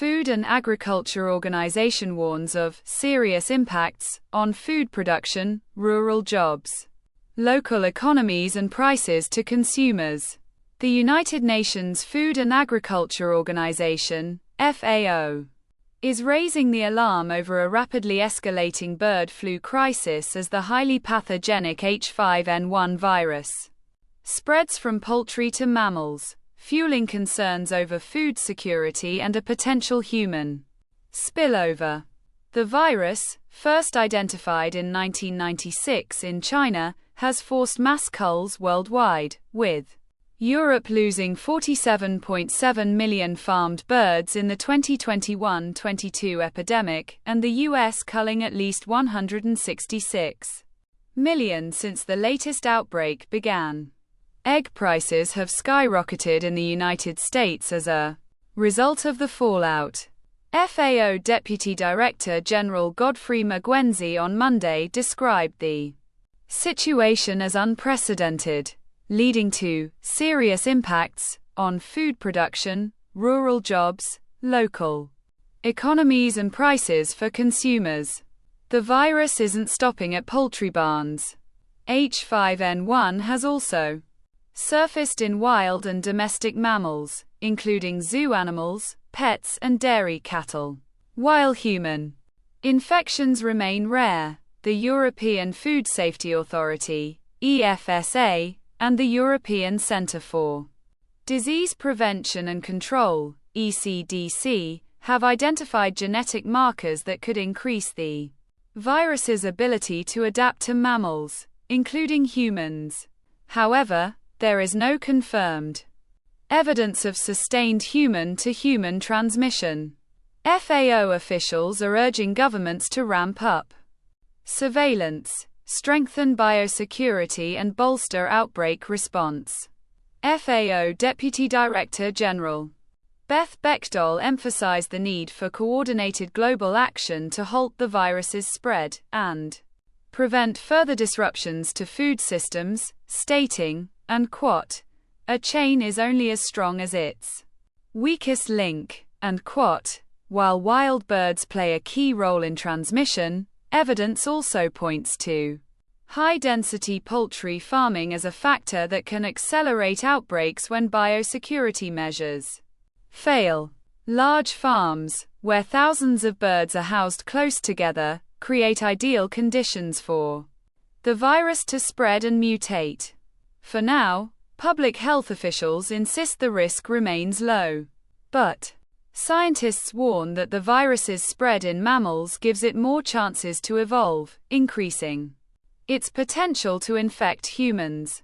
Food and Agriculture Organization warns of serious impacts on food production, rural jobs, local economies and prices to consumers. The United Nations Food and Agriculture Organization, FAO, is raising the alarm over a rapidly escalating bird flu crisis as the highly pathogenic H5N1 virus spreads from poultry to mammals, fueling concerns over food security and a potential human spillover. The virus, first identified in 1996 in China, has forced mass culls worldwide, with Europe losing 47.7 million farmed birds in the 2021-22 epidemic, and the US culling at least 166 million since the latest outbreak began. Egg prices have skyrocketed in the United States as a result of the fallout. FAO Deputy Director General Godfrey Magwenzi on Monday described the situation as unprecedented, leading to serious impacts on food production, rural jobs, local economies and prices for consumers. The virus isn't stopping at poultry barns. H5N1 has also surfaced in wild and domestic mammals, including zoo animals, pets, and dairy cattle. While human infections remain rare, the European Food Safety Authority, EFSA, and the European Centre for Disease Prevention and Control, ECDC, have identified genetic markers that could increase the virus's ability to adapt to mammals, including humans. However, there is no confirmed evidence of sustained human-to-human transmission. FAO officials are urging governments to ramp up surveillance, strengthen biosecurity, and bolster outbreak response. FAO Deputy Director General Beth Bechdol emphasized the need for coordinated global action to halt the virus's spread and prevent further disruptions to food systems, stating, and quote, "A chain is only as strong as its weakest link," and quote, while wild birds play a key role in transmission, evidence also points to high-density poultry farming as a factor that can accelerate outbreaks when biosecurity measures fail. Large farms, where thousands of birds are housed close together, create ideal conditions for the virus to spread and mutate. For now, public health officials insist the risk remains low. But scientists warn that the virus's spread in mammals gives it more chances to evolve, increasing its potential to infect humans.